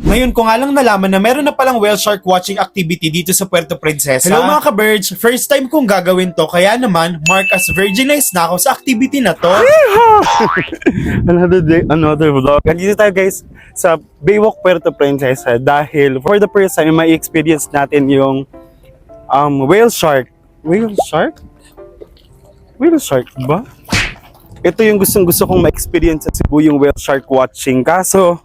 Ngayon ko nga lang nalaman na meron na palang whale shark watching activity dito sa Puerto Princesa. Hello mga ka-birds! First time kong gagawin to, kaya naman, mark as virginize na ako sa activity na to. Another day, another vlog. Nandito tayo guys sa Baywalk Puerto Princesa dahil for the first time may experience natin yung whale shark. Whale shark? Whale shark ba? Ito yung gustong-gusto kong ma-experience sa Cebu, yung whale shark watching. Kaso,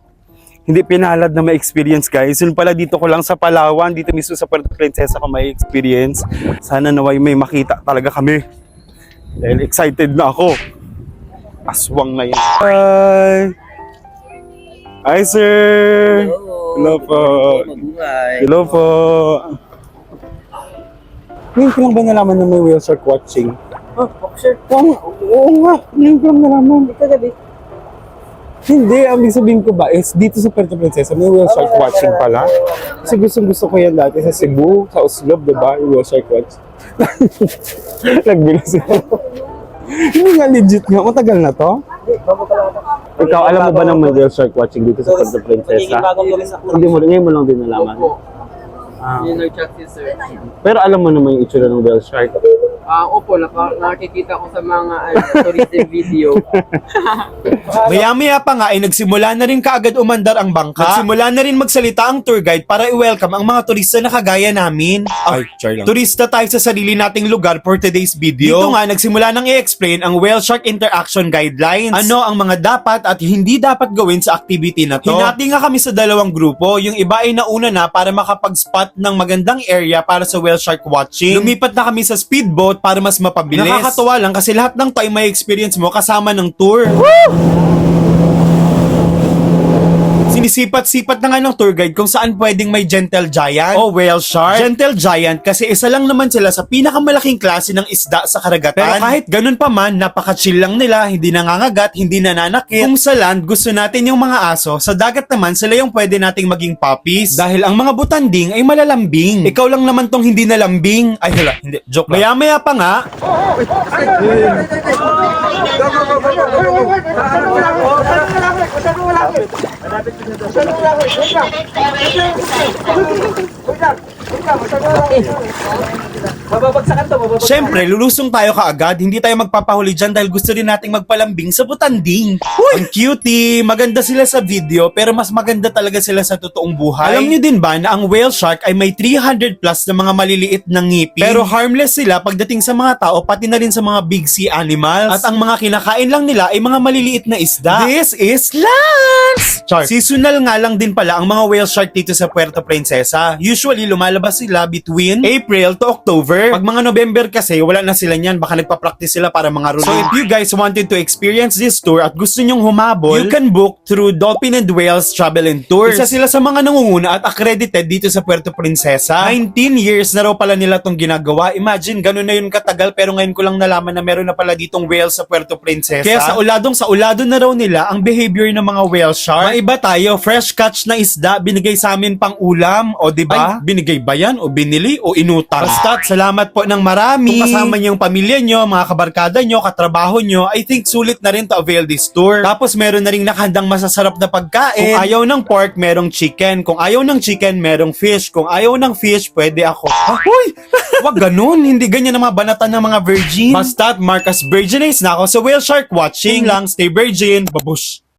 hindi pinalad na ma-experience guys. Yun pala dito ko lang sa Palawan, dito mismo sa Puerto Princesa ko may experience. Sana naway may makita talaga kami. Dahil excited na ako. Aswang na yun. Hi! Hi sir! Hello po! Hello po! Ngayon ko lang ba nalaman na may whale shark watching? Oh, boxer. Oo nga, ngayon ko lang nalaman. Kagabi. Hindi, ang ibig sabihin ko ba is dito sa Puerto Princesa may whale shark watching pala. Kasi gusto ko yan dati sa Cebu, sa Oslob, diba? Yung whale shark watching. Nagbilo sila. Hindi nga legit nga, matagal na to? Bago pa lang ako. Ikaw, alam mo ba ng may whale shark watching dito sa Puerto Princesa? Bagong tulis ako. Hindi mo, ngayon mo lang din nalaman. Yun nag-chat si sir. Pero alam mo naman yung itsura ng whale shark. Opo, nakikita ko sa mga tourism video. Maya-maya pa nga ay nagsimula na rin kaagad umandar ang bangka. Nagsimula na rin magsalita ang tour guide para i-welcome ang mga turista na kagaya namin. Ay, char lang. Turista tayo sa sarili nating lugar for today's video. Dito nga, nagsimula nang i-explain ang whale shark interaction guidelines. Ano ang mga dapat at hindi dapat gawin sa activity na to. Hinati nga kami sa dalawang grupo. Yung iba ay nauna na para makapag-spot ng magandang area para sa whale shark watching. Lumipat na kami sa speedboat para mas mapabilis. Nakakatuwa lang kasi lahat ng time may experience mo kasama ng tour. Sinisipat-sipat na nga ng tour guide kung saan pwedeng may gentle giant o whale shark. Gentle giant kasi isa lang naman sila sa pinakamalaking klase ng isda sa karagatan. Pero kahit ganun pa man, napaka-chill lang nila, hindi nangangagat, hindi nananakit. Kung sa land, gusto natin yung mga aso, sa dagat naman sila yung pwede nating maging puppies. Dahil ang mga butanding ay malalambing. Ikaw lang naman tong hindi nalambing. Ay hala, hindi, joke lang. Maya-maya pa nga. Bababagsakan to, bababagsakan. Siyempre, lulusong tayo kaagad. Hindi tayo magpapahuli dyan dahil gusto rin nating magpalambing sa butanding. Ang cutie, maganda sila sa video pero mas maganda talaga sila sa totoong buhay. Alam nyo din ba na ang whale shark ay may 300 plus na mga maliliit na ngipin? Pero harmless sila pagdating sa mga tao pati na rin sa mga big sea animals. At ang mga kinakain lang nila ay mga maliliit na isda. This is Lance! Shark. Seasonal nga lang din pala ang mga whale shark dito sa Puerto Princesa. Usually, lumalabas sila between April to October. Pag mga November kasi, wala na sila niyan. Baka nagpa-practice sila para mga ruling. So if you guys wanted to experience this tour at gusto nyong humabol, you can book through Dolphin and Whales Travel and Tours. Isa sila sa mga nangunguna at accredited dito sa Puerto Princesa. 19 years na raw pala nila tong ginagawa. Imagine, ganun na yun katagal pero ngayon ko lang nalaman na meron na pala ditong whales sa Puerto Princesa. Kaya sa ulado na raw nila ang behavior ng mga whale shark. Maiba tayo, fresh catch na isda, binigay sa amin pang ulam, o diba? Binigay ba yan? O binili? O inutang? Basta't, salamat po ng marami. Kung kasama niyo yung pamilya nyo, mga kabarkada nyo, katrabaho nyo, I think sulit na rin to avail this tour. Tapos meron na rin nakahandang masasarap na pagkain. Kung ayaw ng pork, merong chicken. Kung ayaw ng chicken, merong fish. Kung ayaw ng fish, pwede ako. Hoy! Wag ganun, hindi ganyan ang mga banatan ng mga virgin. Basta't, mark as virginize na ako sa whale shark watching lang. Stay virgin, babush.